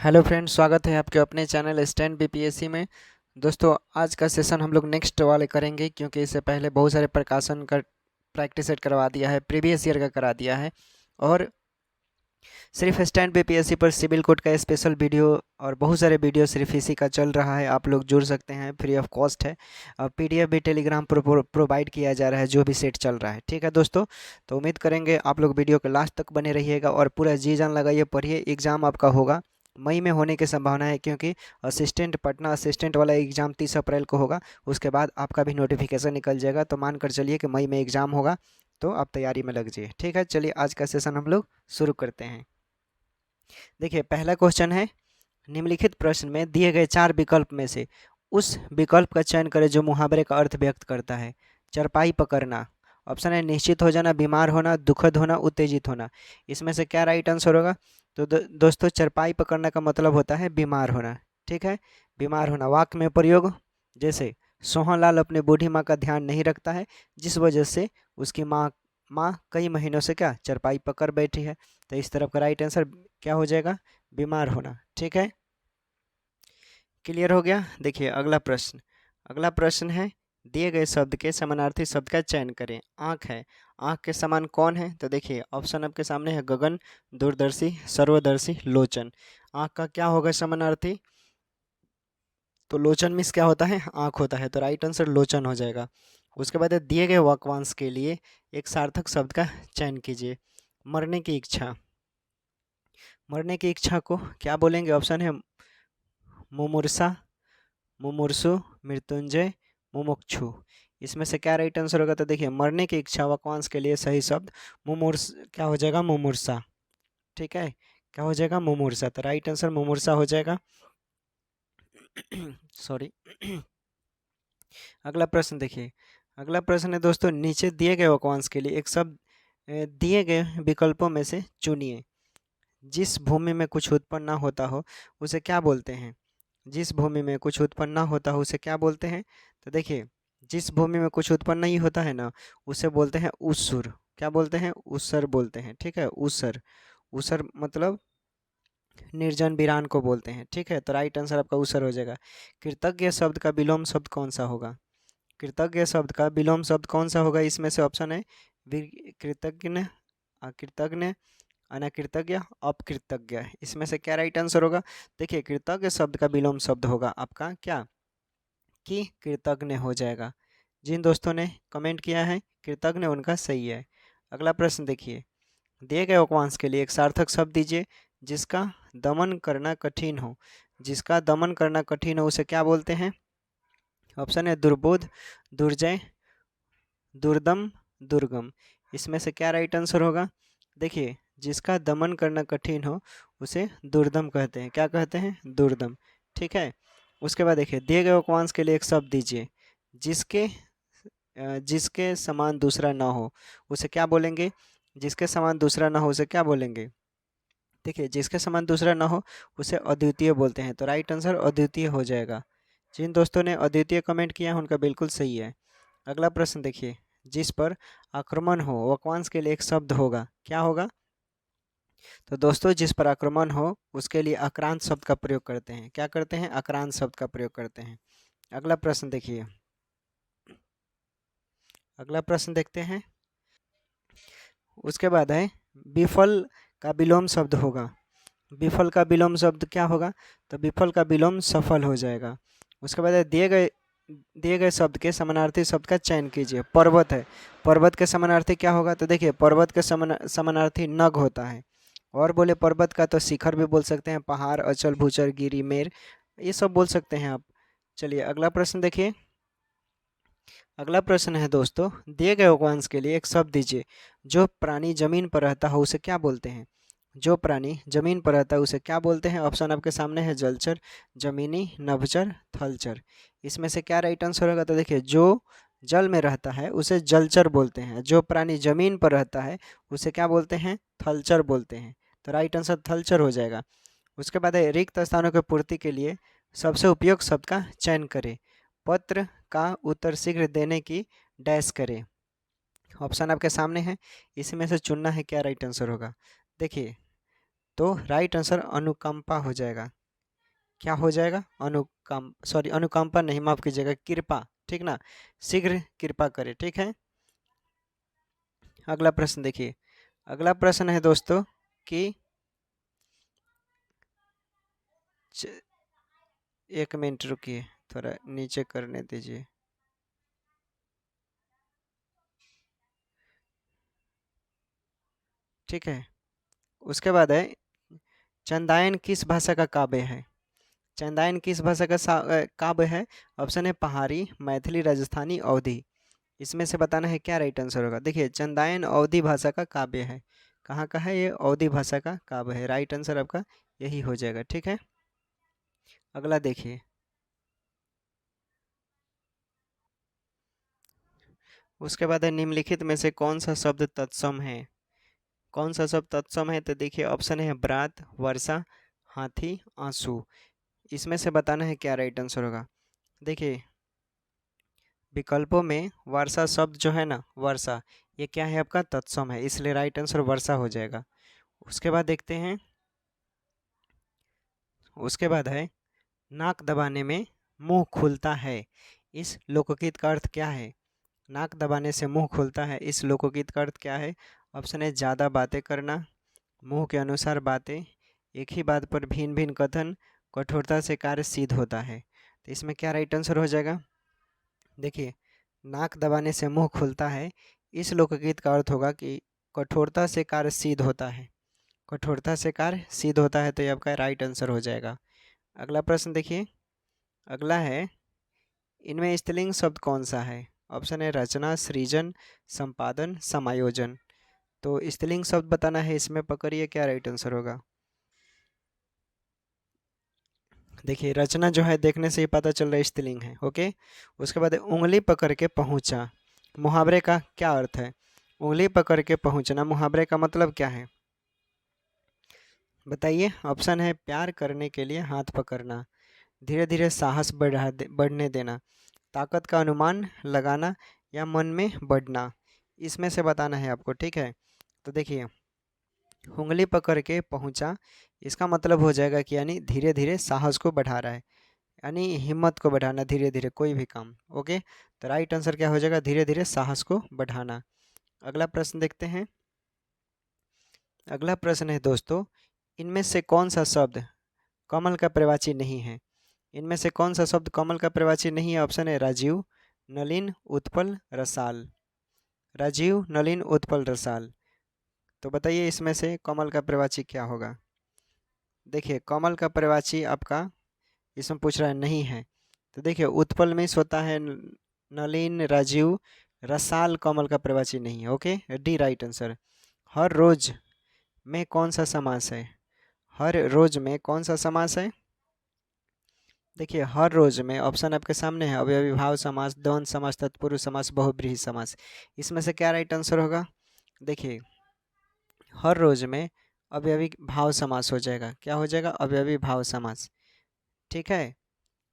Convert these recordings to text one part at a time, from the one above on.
Hello friends, स्वागत है आपके अपने चैनल स्टैंड बीपीएससी में। दोस्तों, आज का सेशन हम लोग नेक्स्ट वाले करेंगे क्योंकि इससे पहले बहुत सारे प्रकाशन का प्रैक्टिस सेट करवा दिया है, प्रीवियस ईयर का करा दिया है। और सिर्फ स्टैंड बीपीएससी पर सिविल कोड का स्पेशल वीडियो और बहुत सारे वीडियो सिर्फ इसी का चल रहा है। आप लोग जुड़ सकते हैं, फ्री ऑफ कॉस्ट है। और पीडीएफ भी टेलीग्राम पर प्रोवाइड किया जा रहा है जो भी सेट चल रहा है। ठीक है दोस्तों, तो उम्मीद करेंगे आप लोग वीडियो के लास्ट तक बने रहिएगा और पूरा जी जान लगाइए, पढ़िए। एग्ज़ाम आपका होगा मई में होने की संभावना है क्योंकि पटना असिस्टेंट वाला एग्ज़ाम 30 अप्रैल को होगा। उसके बाद आपका भी नोटिफिकेशन निकल जाएगा, तो मान कर चलिए कि मई में एग्ज़ाम होगा, तो आप तैयारी में लग जाइए। ठीक है, चलिए आज का सेशन हम लोग शुरू करते हैं। देखिए, पहला क्वेश्चन है, निम्नलिखित प्रश्न में दिए गए 4 विकल्प में से उस विकल्प का चयन करें जो मुहावरे का अर्थ व्यक्त करता है। चरपाई पकड़ना, ऑप्शन है निश्चित हो जाना, बीमार होना, दुखद होना, उत्तेजित होना। इसमें से क्या राइट आंसर होगा? तो दोस्तों, चरपाई पकड़ना का मतलब होता है बीमार होना। ठीक है, बीमार होना। वाक्य में प्रयोग, जैसे सोहनलाल अपने बूढ़ी माँ का ध्यान नहीं रखता है, जिस वजह से उसकी माँ कई महीनों से क्या चरपाई पकड़ बैठी है। तो इस तरफ का राइट आंसर क्या हो जाएगा? बीमार होना। ठीक है, क्लियर हो गया। देखिए अगला प्रश्न है, दिए गए शब्द के समानार्थी शब्द का चयन करें। आँख है, आँख के समान कौन है? तो देखिए ऑप्शन आपके सामने है, गगन, दूरदर्शी, सर्वदर्शी, लोचन। आँख का क्या होगा समानार्थी? तो लोचन मीन्स क्या होता है? आँख होता है, तो राइट आंसर लोचन हो जाएगा। उसके बाद दिए गए वाक्यांश के लिए एक सार्थक शब्द का चयन कीजिए। मरने की इच्छा, मरने की इच्छा को क्या बोलेंगे? ऑप्शन है मुमूर्षा, मुमूर्षु, मृत्युंजय, मुमुक्षु। इसमें से क्या राइट आंसर होगा? तो देखिए मरने की इच्छा वाक्यांश के लिए सही शब्द मुमूर्ष क्या हो जाएगा? मुमूर्षा। ठीक है, क्या हो जाएगा? मुमूर्षा। तो राइट आंसर मुमूर्षा हो जाएगा। सॉरी। अगला प्रश्न देखिए, अगला प्रश्न है दोस्तों, नीचे दिए गए वाक्यांश के लिए एक शब्द दिए गए विकल्पों में से चुनिए। जिस भूमि में कुछ उत्पन्न ना होता हो उसे क्या बोलते हैं? जिस भूमि में कुछ उत्पन्न ना होता हो उसे क्या बोलते हैं? तो देखिए, जिस भूमि में कुछ उत्पन्न नहीं होता है ना, उसे बोलते हैं उस्सुर। क्या बोलते हैं? उस्सर बोलते हैं। ठीक है, उस्सर। उस्सर मतलब निर्जन वीरान को बोलते हैं। ठीक है, तो राइट आंसर आपका उस्सर हो जाएगा। कृतज्ञ शब्द का विलोम शब्द कौन सा होगा? कृतज्ञ शब्द का विलोम शब्द कौन सा होगा? इसमें से ऑप्शन है कृतज्ञ, अकृतज्ञ, अनकृतज्ञ, अपकृतज्ञ। इसमें से क्या राइट आंसर होगा? देखिए, कृतज्ञ शब्द का विलोम शब्द होगा आपका क्या? कि कृतज्ञ हो जाएगा। जिन दोस्तों ने कमेंट किया है कृतज्ञ, उनका सही है। अगला प्रश्न देखिए, दिए गए वाक्यांश के लिए एक सार्थक शब्द दीजिए जिसका दमन करना कठिन हो। जिसका दमन करना कठिन हो उसे क्या बोलते हैं? ऑप्शन है दुर्बोध, दुर्जय, दुर्दम, दुर्गम। इसमें से क्या राइट आंसर होगा? देखिए, जिसका दमन करना कठिन हो उसे दुर्दम कहते हैं। क्या कहते हैं? दुर्दम। ठीक है, उसके बाद देखिए, दिए गए वाक्यांश के लिए एक शब्द दीजिए जिसके जिसके समान दूसरा ना हो उसे क्या बोलेंगे? जिसके समान दूसरा ना हो उसे क्या बोलेंगे? देखिए, जिसके समान दूसरा ना हो उसे अद्वितीय बोलते हैं, तो राइट आंसर अद्वितीय हो जाएगा। जिन दोस्तों ने अद्वितीय कमेंट किया है उनका बिल्कुल सही है। अगला प्रश्न देखिए, जिस पर आक्रमण हो वाक्यांश के लिए एक शब्द होगा। क्या होगा? तो दोस्तों, जिस पर आक्रमण हो उसके लिए आक्रांत शब्द का प्रयोग करते हैं। क्या करते हैं? आक्रांत शब्द का प्रयोग करते हैं। अगला प्रश्न देखिए, अगला प्रश्न देखते हैं। उसके बाद है, विफल का विलोम शब्द होगा। विफल का विलोम शब्द क्या होगा? तो विफल का विलोम सफल हो जाएगा। उसके बाद है, दिए गए शब्द के समानार्थी शब्द का चयन कीजिए। पर्वत है, पर्वत के समानार्थी क्या होगा? तो देखिए, पर्वत के समानार्थी नग होता है। और बोले पर्वत का तो शिखर भी बोल सकते हैं, पहाड़, अचल, भूचर, गिरी, मेर, ये सब बोल सकते हैं आप। चलिए अगला प्रश्न देखिए, अगला प्रश्न है दोस्तों, दिए गए वाक्यांश के लिए एक शब्द दीजिए जो प्राणी जमीन पर रहता हो उसे क्या बोलते हैं? जो प्राणी जमीन पर रहता है उसे क्या बोलते हैं? ऑप्शन आपके सामने है, जलचर, जमीनी, नभचर, थलचर। इसमें से क्या राइट आंसर होगा? तो देखिए, जो जल में रहता है उसे जलचर बोलते हैं, जो प्राणी जमीन पर रहता है उसे क्या बोलते हैं? थलचर बोलते हैं, तो राइट आंसर थलचर हो जाएगा। उसके बाद है, रिक्त स्थानों की पूर्ति के लिए सबसे उपयुक्त शब्द का चयन करें। पत्र का उत्तर शीघ्र देने की डैश करें। ऑप्शन आपके सामने है, इसमें से चुनना है क्या राइट आंसर होगा। देखिए, तो राइट आंसर अनुकंपा हो जाएगा। क्या हो जाएगा? अनुकंपा नहीं, माफ कीजिएगा, कृपा, ठीक ना, शीघ्र कृपा करें, ठीक है। अगला प्रश्न देखिए, अगला प्रश्न है दोस्तों कि एक मिनट रुकिए, थोड़ा नीचे करने दीजिए। ठीक है, उसके बाद है चंदायन किस भाषा का काव्य है? चंदायन किस भाषा का काव्य है? ऑप्शन है पहाड़ी, मैथिली, राजस्थानी, अवधी। इसमें से बताना है क्या राइट आंसर होगा। देखिए, चंदायन अवधी भाषा का काव्य है। कहाँ का है ये? अवधी भाषा का काव्य है। राइट आंसर आपका यही हो जाएगा, ठीक है। अगला देखिए, उसके बाद है निम्नलिखित में से कौन सा शब्द तत्सम है? कौन सा शब्द तत्सम है? तो देखिए, ऑप्शन है ब्रात, वर्षा, हाथी, आंसू। इसमें से बताना है क्या राइट आंसर होगा। देखिए, विकल्पों में वर्षा शब्द जो है ना, वर्षा, ये क्या है आपका? तत्सम है, इसलिए राइट आंसर वर्षा हो जाएगा। उसके बाद देखते हैं, उसके बाद है नाक दबाने में मुंह खुलता है, इस लोकगीत का अर्थ क्या है? नाक दबाने से मुंह खुलता है, इस लोकगीत का अर्थ क्या है? ऑप्शन है ज़्यादा बातें करना, मुंह के अनुसार बातें, एक ही बात पर भिन्न भिन्न कथन, कठोरता से कार्य सिद्ध होता है। तो इसमें क्या राइट आंसर हो जाएगा? देखिए, नाक दबाने से मुंह खुलता है, इस लोकगीत का अर्थ होगा कि कठोरता से कार्य सिद्ध होता है। कठोरता से कार्य सिद्ध होता है, तो ये आपका राइट आंसर हो जाएगा। अगला प्रश्न देखिए, अगला है इनमें स्त्रीलिंग शब्द कौन सा है? ऑप्शन है रचना, सृजन, संपादन, समायोजन। तो स्त्रीलिंग शब्द बताना है, इसमें पकड़िए क्या राइट आंसर होगा। देखिए, रचना जो है देखने से ही पता चल रहा है स्त्रीलिंग है, ओके। उसके बाद उंगली पकड़ के पहुंचा, मुहावरे का क्या अर्थ है? उंगली पकड़ के पहुंचना, मुहावरे का मतलब क्या है बताइए। ऑप्शन है प्यार करने के लिए हाथ पकड़ना, धीरे धीरे साहस बढ़ने देना, ताकत का अनुमान लगाना, या मन में बढ़ना। इसमें से बताना है आपको, ठीक है। तो देखिए, उंगली पकड़ के पहुंचा, इसका मतलब हो जाएगा कि यानी धीरे धीरे साहस को बढ़ा रहा है, यानी हिम्मत को बढ़ाना, धीरे धीरे कोई भी काम, ओके। तो राइट आंसर क्या हो जाएगा? धीरे धीरे साहस को बढ़ाना। अगला प्रश्न देखते हैं, अगला प्रश्न है दोस्तों, इनमें से कौन सा शब्द कमल का प्रवाची नहीं है? इनमें से कौन सा शब्द कमल का प्रवाची नहीं है? ऑप्शन है राजीव, नलिन, उत्पल, रसाल। राजीव, नलिन, उत्पल, रसाल। तो बताइए इसमें से कमल का प्रवाची क्या होगा। देखिए, कमल का प्रवाची आपका इसमें पूछ रहा है नहीं है। तो देखिए, उत्पल में होता है नलिन, राजीव, रसाल कमल का प्रवाची नहीं है, ओके। D right answer. हर रोज में कौन सा समास है? हर रोज में कौन सा समास है? देखिए, हर रोज में ऑप्शन आपके सामने है, अवयवी भाव समास, द्वंद्व समास, तत्पुरुष समास, बहुब्रीहि समास। इसमें से क्या राइट आंसर होगा? देखिए, हर रोज में अवयवी भाव समास हो जाएगा। क्या हो जाएगा? अवयवी भाव समास, ठीक है।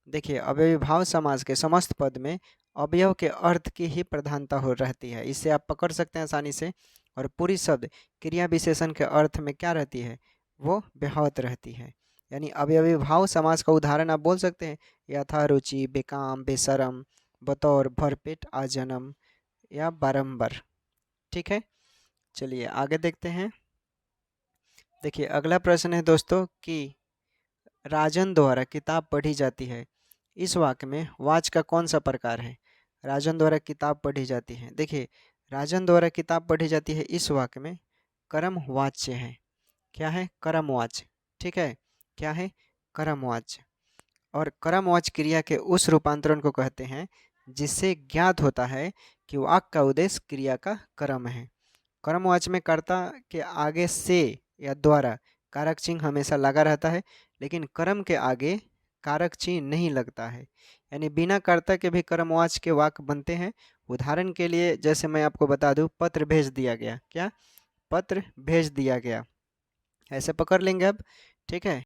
देखिए, अवयवी भाव समास के समस्त पद में अवयव के अर्थ की ही प्रधानता हो रहती है, इससे आप पकड़ सकते हैं आसानी से। और पूरी शब्द क्रिया विशेषण के अर्थ में क्या रहती है? वो व्याहत रहती है। यानी अवयवी भाव समास का उदाहरण आप बोल सकते हैं, यथा, रुचि, बेकाम, बेशरम, बतौर, भरपेट, आजन्म, या बारंबार, ठीक है। चलिए आगे देखते हैं। देखिए, अगला प्रश्न है दोस्तों कि राजन द्वारा किताब पढ़ी जाती है, इस वाक्य में वाच का कौन सा प्रकार है? राजन द्वारा किताब पढ़ी जाती है, देखिए, राजन द्वारा किताब पढ़ी जाती है, इस वाक्य में कर्म वाच्य है। क्या है? कर्म वाच्य, ठीक है। क्या है? कर्म वाच्य। और कर्म वाच्य क्रिया के उस रूपांतरण को कहते हैं जिससे ज्ञात होता है कि वाक्य का उद्देश्य क्रिया का कर्म है। कर्मवाच्य में कर्ता के आगे से या द्वारा कारक चिन्ह हमेशा लगा रहता है, लेकिन कर्म के आगे कारक चिन्ह नहीं लगता है। यानी बिना कर्ता के भी कर्मवाच्य के वाक्य बनते हैं। उदाहरण के लिए जैसे मैं आपको बता दूं, पत्र भेज दिया गया, क्या? पत्र भेज दिया गया, ऐसे पकड़ लेंगे अब, ठीक है।